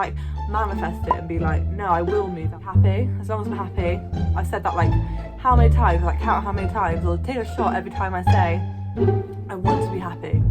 like manifest it and be like, no, I will move. I'm happy. As long as I'm happy. I've said that like how many times, like count how many times, or take a shot every time I say I want to be happy.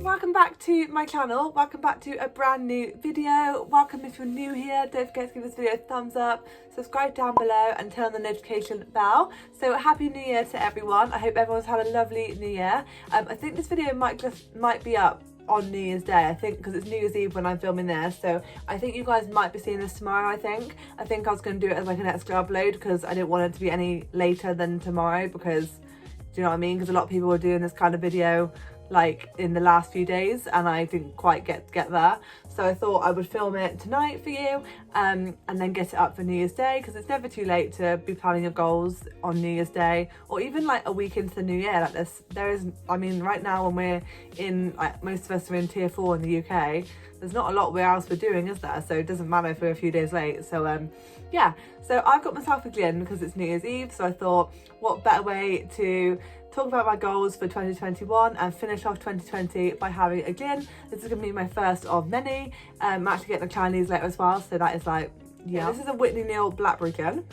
Welcome back to my channel, welcome back to a brand new video. Welcome if you're new here, don't forget to give this video a thumbs up, subscribe down below and turn on the notification bell. So happy new year to everyone. I hope everyone's had a lovely new year. I think this video might be up on New Year's Day, I think, because it's New Year's Eve when I'm filming this, so I think you guys might be seeing this tomorrow. I think I was going to do it as like an extra upload because I didn't want it to be any later than tomorrow, because do you know what I mean, because a lot of people were doing this kind of video like in the last few days and I didn't quite get there, so I thought I would film it tonight for you and then get it up for New Year's Day, because it's never too late to be planning your goals on New Year's Day, or even like a week into the new year like this. There is, I mean, right now when we're in, like, most of us are in tier 4 in the UK, there's not a lot else we're doing, is there? So it doesn't matter if we're a few days late. So yeah, so I've got myself a gin because it's New Year's Eve, so I thought what better way to talk about my goals for 2021 and finish off 2020 by having a gin. This is going to be my first of many. I'm actually getting a Chinese later as well, so that is like, yeah. This is a Whitney Neal blackberry gin.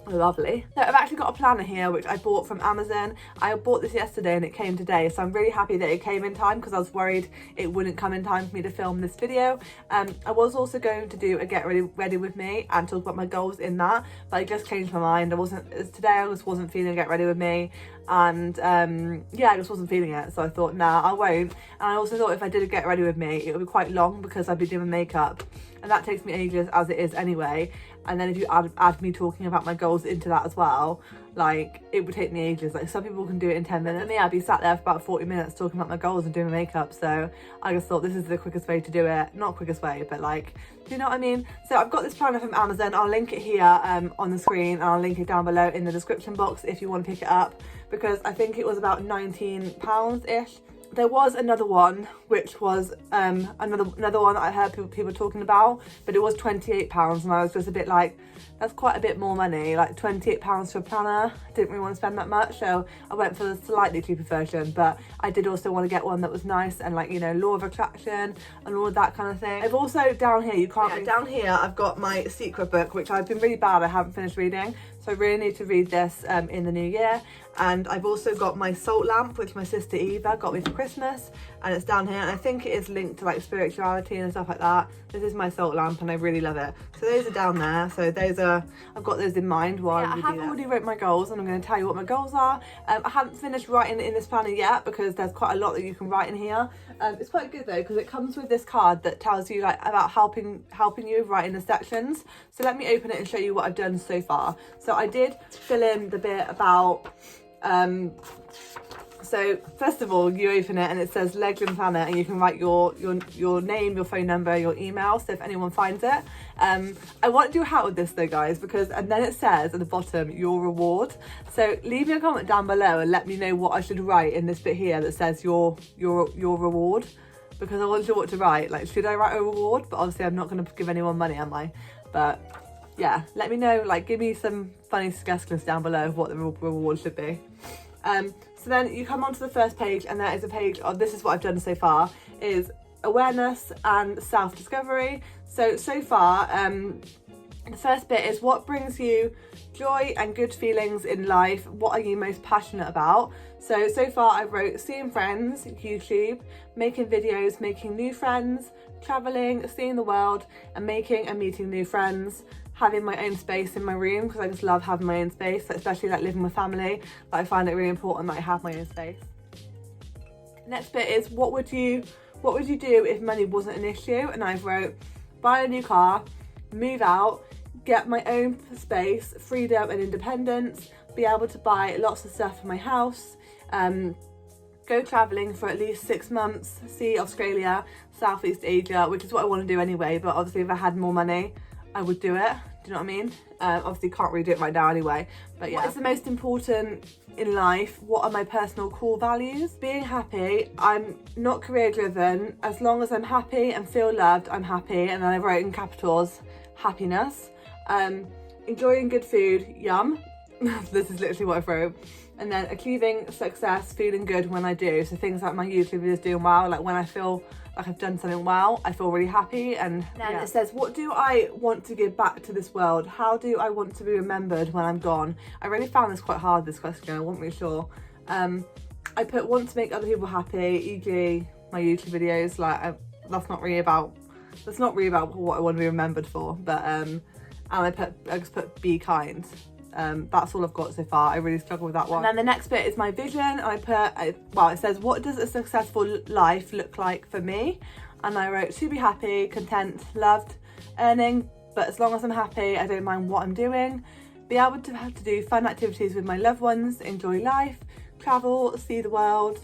Lovely. So I've actually got a planner here which I bought from Amazon. I bought this yesterday and it came today, so I'm really happy that it came in time because I was worried it wouldn't come in time for me to film this video. I was also going to do a get ready with me and talk about my goals in that, but I just changed my mind. Today I just wasn't feeling get ready with me, and yeah, I just wasn't feeling it, so I thought nah, I won't. And I also thought if I did a get ready with me it would be quite long because I'd be doing makeup and that takes me ages as it is anyway, and then if you add me talking about my goals into that as well, like it would take me ages. Like some people can do it in 10 minutes, and me, I'd be sat there for about 40 minutes talking about my goals and doing my makeup. So I just thought this is the quickest way to do it. Not quickest way, but like, do you know what I mean? So I've got this planner from Amazon. I'll link it here on the screen, and I'll link it down below in the description box if you want to pick it up, because I think it was about £19-ish. There was another one which was another one that I heard people talking about, but it was £28, and I was just a bit like, that's quite a bit more money, like £28 for a planner. I didn't really want to spend that much, so I went for the slightly cheaper version, but I did also want to get one that was nice and, like, you know, law of attraction and all of that kind of thing. I've also down here, down here I've got my secret book, which I've been really bad, I haven't finished reading, so I really need to read this in the new year. And I've also got my salt lamp, which my sister Eva got me for Christmas, and it's down here, and I think it is linked to like spirituality and stuff like that. This is my salt lamp and I really love it. So those are down there, so those are, I've got those in mind while I have already wrote my goals, and I'm going to tell you what my goals are. I haven't finished writing in this planner yet because there's quite a lot that you can write in here. It's quite good though because it comes with this card that tells you like about helping you with writing the sections. So let me open it and show you what I've done so far. So I did fill in the bit about so first of all, you open it and it says Legend Planner, and you can write your name, your phone number, your email, so if anyone finds it. I want to do a hat with this though, guys, because, and then it says at the bottom your reward. So leave me a comment down below and let me know what I should write in this bit here that says your reward, because I wasn't sure what to write. Like, should I write a reward? But obviously I'm not going to give anyone money, am I? But yeah, let me know, like, give me some funny suggestions down below of what the reward should be. So then you come onto the first page, and there is a page of, this is what I've done so far, is awareness and self-discovery. So far, the first bit is what brings you joy and good feelings in life. What are you most passionate about? So far I wrote seeing friends, YouTube, making videos, making new friends, traveling, seeing the world, and making and meeting new friends, having my own space in my room, because I just love having my own space, especially like living with family. But I find it really important that I have my own space. Next bit is what would you do if money wasn't an issue? And I've wrote buy a new car, move out, get my own space, freedom and independence, be able to buy lots of stuff for my house, go travelling for at least 6 months, see Australia, Southeast Asia, which is what I want to do anyway, but obviously if I had more money I would do it. Do you know what I mean? Obviously can't really do it right now anyway, but yeah. What is the most important in life? What are my personal core values? Being happy. I'm not career driven. As long as I'm happy and feel loved, I'm happy. And then I wrote in capitals, happiness. Enjoying good food, yum. This is literally what I've wrote. And then achieving success, feeling good when I do. So things like my YouTube videos doing well, like when I feel like I've done something well, I feel really happy. And then it says, what do I want to give back to this world? How do I want to be remembered when I'm gone? I really found this quite hard, this question. I wasn't really sure. I put want to make other people happy, e.g. my YouTube videos. Like that's not really about what I want to be remembered for. But and I just put be kind. That's all I've got so far. I really struggle with that one. And then the next bit is my vision, and I put, well, it says, what does a successful life look like for me? And I wrote, to be happy, content, loved, earning, but as long as I'm happy, I don't mind what I'm doing. Be able to have to do fun activities with my loved ones, enjoy life, travel, see the world,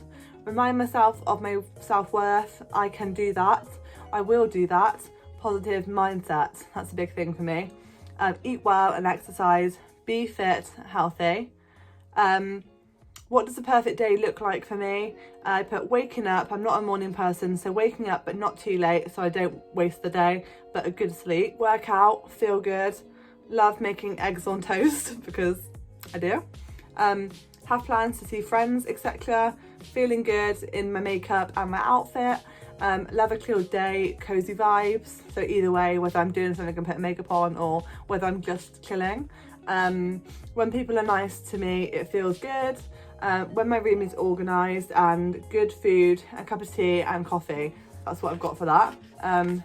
remind myself of my self-worth. I can do that. I will do that. Positive mindset. That's a big thing for me. Eat well and exercise. Be fit, healthy. What does a perfect day look like for me? I put waking up. I'm not a morning person, so waking up but not too late so I don't waste the day, but a good sleep. Work out, feel good. Love making eggs on toast because I do. Have plans to see friends, etc. Feeling good in my makeup and my outfit. Love a chilled day, cozy vibes. So either way, whether I'm doing something and putting makeup on or whether I'm just chilling. When people are nice to me, it feels good. When my room is organised, and good food, a cup of tea and coffee. That's what I've got for that. And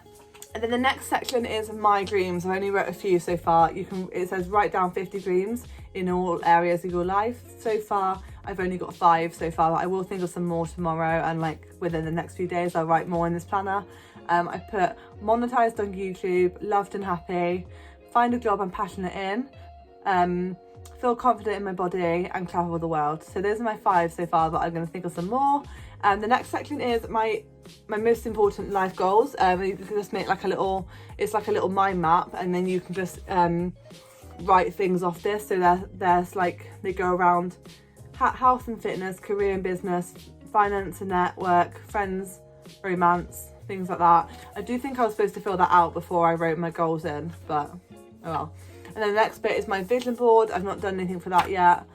then the next section is my dreams. I've only wrote a few so far. It says write down 50 dreams in all areas of your life. So far, I've only got 5 so far. I will think of some more tomorrow, and like within the next few days, I'll write more in this planner. I put monetized on YouTube, loved and happy, find a job I'm passionate in, feel confident in my body, and travel the world. So those are my 5 so far, but I'm going to think of some more. The next section is my most important life goals. You can just make like it's like a little mind map, and then you can just write things off this. So there's like, they go around health and fitness, career and business, finance and network, friends, romance, things like that. I do think I was supposed to fill that out before I wrote my goals in, but oh well. And then the next bit is my vision board. I've not done anything for that yet.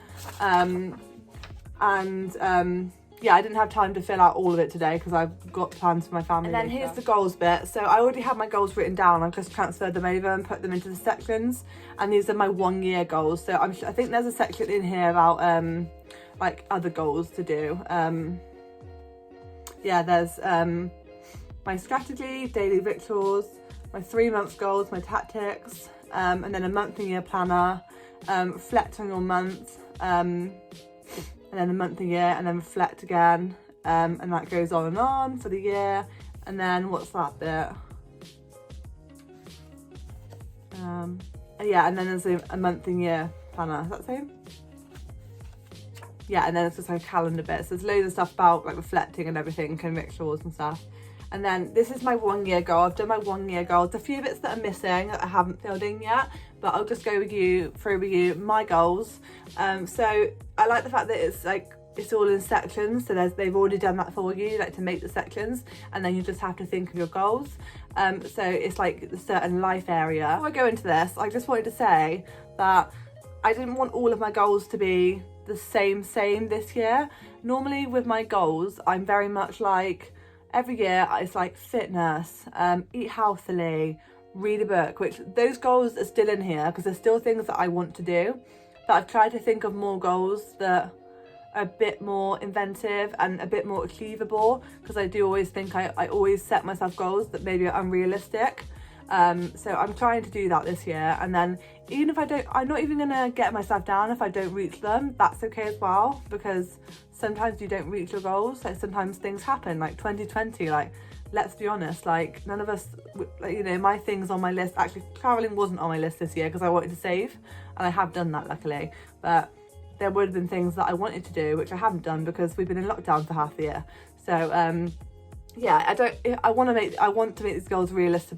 Yeah, I didn't have time to fill out all of it today because I've got plans for my family. And then here's the goals bit. So I already have my goals written down. I've just transferred them over and put them into the sections. And these are my 1 year goals. So I think there's a section in here about like other goals to do. Yeah, there's my strategy, daily rituals, my 3 month goals, my tactics, and then a month and year planner, reflect on your month, and then a month and year, and then reflect again, and that goes on for the year. And then what's that bit? Yeah, and then there's a month and year planner. Is that the same? Yeah, and then it's just like a calendar bit. So there's loads of stuff about like reflecting and everything, and rituals and stuff. And then this is my 1 year goal. I've done my 1 year goal. There's a few bits that are missing that I haven't filled in yet, but I'll just go through with you my goals. So I like the fact that it's all in sections. So they've already done that for you, like to make the sections, and then you just have to think of your goals. So it's like a certain life area. Before I go into this, I just wanted to say that I didn't want all of my goals to be the same this year. Normally with my goals, I'm very much like, every year it's like fitness, eat healthily, read a book, which those goals are still in here because there's still things that I want to do, but I've tried to think of more goals that are a bit more inventive and a bit more achievable, because I do always think I always set myself goals that maybe are unrealistic. So I'm trying to do that this year, and then even if I'm not even gonna get myself down if I don't reach them. That's okay as well, because sometimes you don't reach your goals. Like sometimes things happen, like 2020, like let's be honest, like none of us, like, you know, my things on my list, actually traveling wasn't on my list this year because I wanted to save, and I have done that luckily, but there would have been things that I wanted to do which I haven't done because we've been in lockdown for half the year. So yeah, I want to make these goals realistic.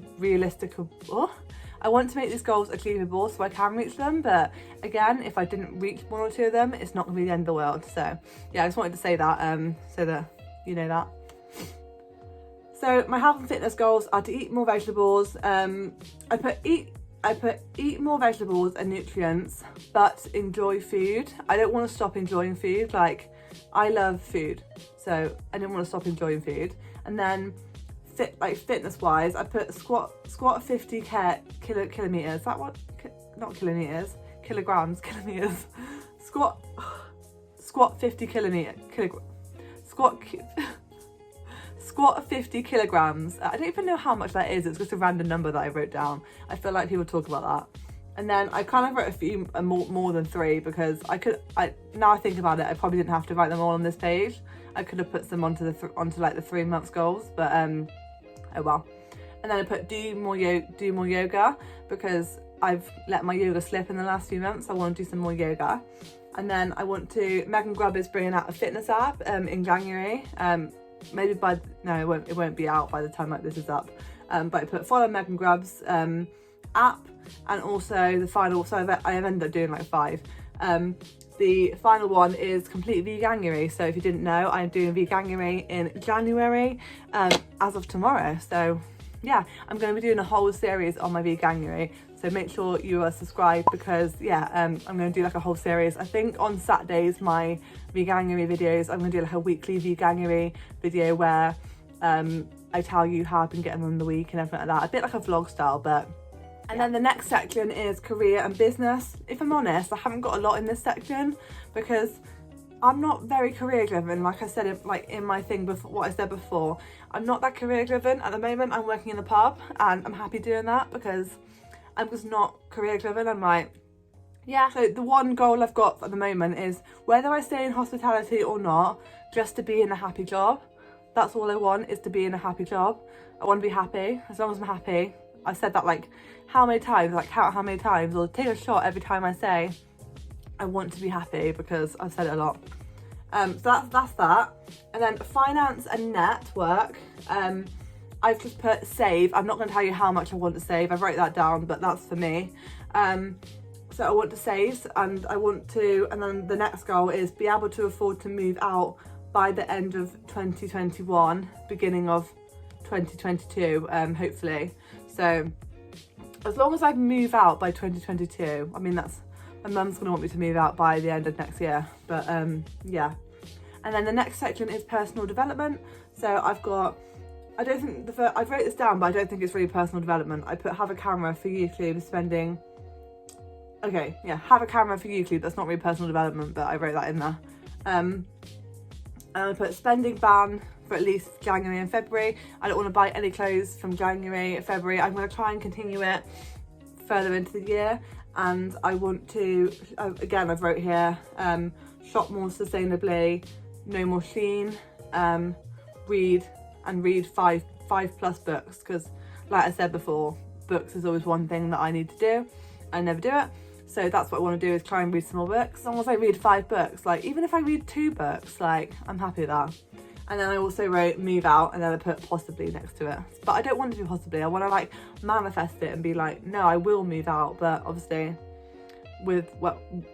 I want to make these goals achievable so I can reach them, but again, if I didn't reach 1 or 2 of them, it's not going to be the end of the world. So yeah, I just wanted to say that so that you know that. So my health and fitness goals are to eat more vegetables. I put eat I put eat more vegetables and nutrients, but enjoy food. I don't want to stop enjoying food. Like, I love food, so I didn't want to stop enjoying food. And then fitness wise, I put squat 50 kilometers. Is that what? Not kilometers, kilograms, kilometers. Squat 50 squat 50 kilograms. I don't even know how much that is. It's just a random number that I wrote down. I feel like people talk about that. And then I kind of wrote a few more than 3 because now I think about it, I probably didn't have to write them all on this page. I could have put them onto like the 3 months goals, but oh well. And then I put do more yoga because I've let my yoga slip in the last few months. I want to do some more yoga. And then I want to, Megan Grubb is bringing out a fitness app in January. Maybe it won't be out by the time like this is up. But I put follow Megan Grubb's app, and also the final, so I ended up doing like 5. The final one is complete veganuary. So if you didn't know, I'm doing veganuary in January as of tomorrow. So yeah, I'm going to be doing a whole series on my veganuary. So make sure you are subscribed because I'm going to do like a whole series. I think on Saturdays, my veganuary videos, I'm going to do like a weekly veganuary video where I tell you how I've been getting on the week and everything like that. A bit like a vlog style, but... And then the next section is career and business. If I'm honest, I haven't got a lot in this section because I'm not very career driven. Like I said, in my thing before, what I said before, I'm not that career driven. At the moment, I'm working in the pub and I'm happy doing that because I'm just not career driven. I'm like, yeah. So the one goal I've got at the moment is whether I stay in hospitality or not, just to be in a happy job. That's all I want, is to be in a happy job. I want to be happy. As long as I'm happy. I've said that like how many times, like count how many times, or take a shot every time I say I want to be happy because I've said it a lot. So that's that. And then finance and network. I've just put save. I'm not going to tell you how much I want to save. I wrote that down, but that's for me. So I want to save, and then the next goal is be able to afford to move out by the end of 2021, beginning of 2022, hopefully. So as long as I move out by 2022, I mean, that's, my mum's going to want me to move out by the end of next year, but yeah. And then the next section is personal development. So I've got, I wrote this down, but I don't think it's really personal development. I put have a camera for YouTube spending, okay, yeah, have a camera for YouTube. That's not really personal development, but I wrote that in there. And I put spending ban for at least January and February. I don't want to buy any clothes from January, February. I'm going to try and continue it further into the year. And I want to, again, I've wrote here, shop more sustainably, no more Shein, read 5+ books, because like I said before, books is always one thing that I need to do. I never do it. So that's what I want to do, is try and read some more books. As long as I read 5 books, like even if I read 2 books, like I'm happy with that. And then I also wrote move out, and then I put possibly next to it. But I don't want to do possibly. I want to like manifest it and be like, no, I will move out. But obviously with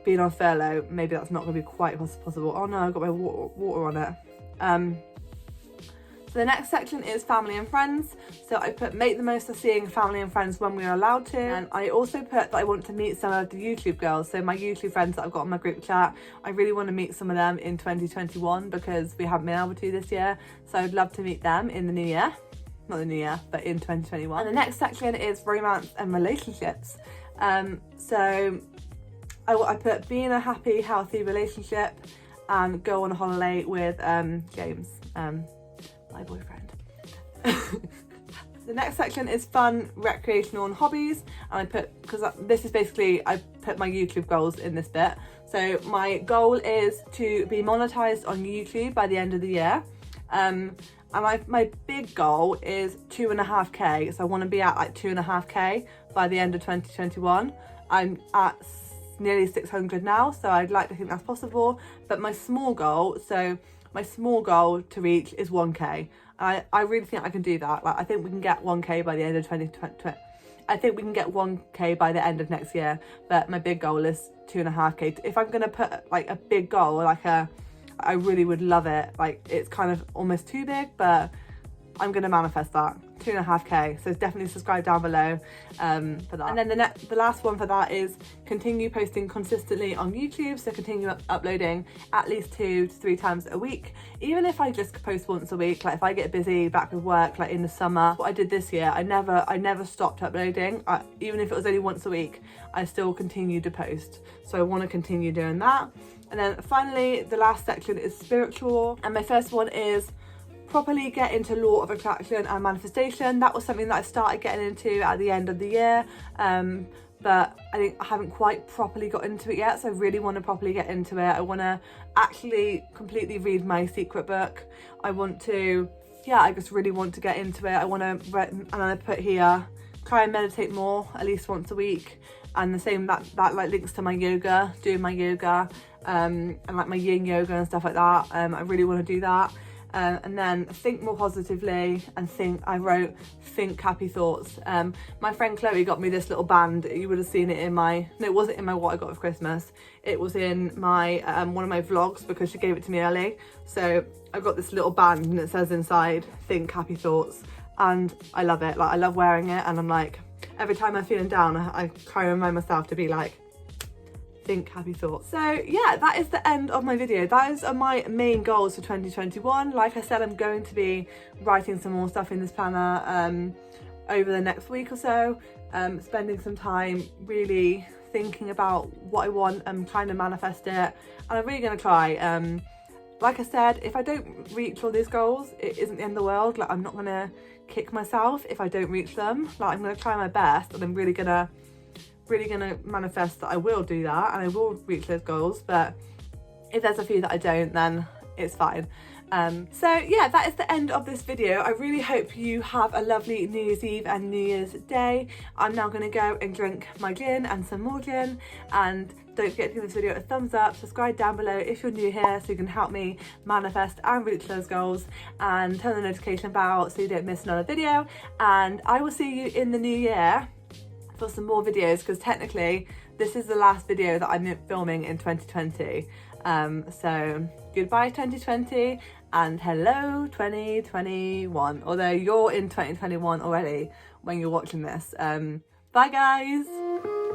being on furlough, maybe that's not going to be quite possible. Oh no, I've got my water on it. So the next section is family and friends. So I put make the most of seeing family and friends when we are allowed to. And I also put that I want to meet some of the YouTube girls. So my YouTube friends that I've got on my group chat, I really want to meet some of them in 2021 because we haven't been able to this year. So I'd love to meet them in the new year. Not the new year, but in 2021. And the next section is romance and relationships. So I put be in a happy, healthy relationship and go on a holiday with James. My boyfriend. The next section is fun, recreational and hobbies, and I put, because this is basically, I put my YouTube goals in this bit. So my goal is to be monetized on YouTube by the end of the year, and my big goal is 2.5k. So I want to be at like 2.5k by the end of 2021. I'm at nearly 600 now, so I'd like to think that's possible. But my small goal to reach is 1k. I really think I can do that. Like I think we can get 1k by the end of 2020. I think we can get 1k by the end of next year. But my big goal is 2.5k. If I'm gonna put like a big goal, I really would love it. Like it's kind of almost too big, but I'm gonna manifest that 2.5k, so definitely subscribe down below for that. And then the last one for that is continue posting consistently on YouTube, so continue uploading at least 2 to 3 times a week. Even if I just post once a week, like if I get busy back with work, like in the summer, what I did this year, I never stopped uploading. Even if it was only once a week, I still continued to post. So I want to continue doing that. And then finally, the last section is spiritual, and my first one is properly get into law of attraction and manifestation. That was something that I started getting into at the end of the year, but I think I haven't quite properly got into it yet, so I really want to properly get into it. I want to actually completely read my secret book. I just really want to get into it. I want to, and I put here, try and meditate more, at least once a week. And the same, that like links to my yoga, doing my yoga, and like my yin yoga and stuff like that. I really want to do that. And then think more positively, and I wrote think happy thoughts. My friend Chloe got me this little band. You would have seen it in my, no, it wasn't in my what I got for Christmas. It was in my one of my vlogs, because she gave it to me early. So I got this little band and it says inside think happy thoughts, and I love it. Like I love wearing it, and I'm like, every time I'm feeling down, I try and remind myself to be like, think happy thoughts. So yeah, that is the end of my video. Those are my main goals for 2021. Like I said, I'm going to be writing some more stuff in this planner over the next week or so, spending some time really thinking about what I want and trying to manifest it, and I'm really going to try. Like I said, if I don't reach all these goals, it isn't the end of the world. Like I'm not going to kick myself if I don't reach them. Like I'm going to try my best, and I'm really gonna manifest that I will do that and I will reach those goals. But if there's a few that I don't, then it's fine. So yeah, that is the end of this video. I really hope you have a lovely New Year's Eve and New Year's Day. I'm now going to go and drink my gin and some more gin, and don't forget to give this video a thumbs up, subscribe down below if you're new here so you can help me manifest and reach those goals, and turn the notification bell so you don't miss another video. And I will see you in the new year for some more videos, because technically this is the last video that I'm filming in 2020. So goodbye 2020 and hello 2021, although you're in 2021 already when you're watching this. Bye guys.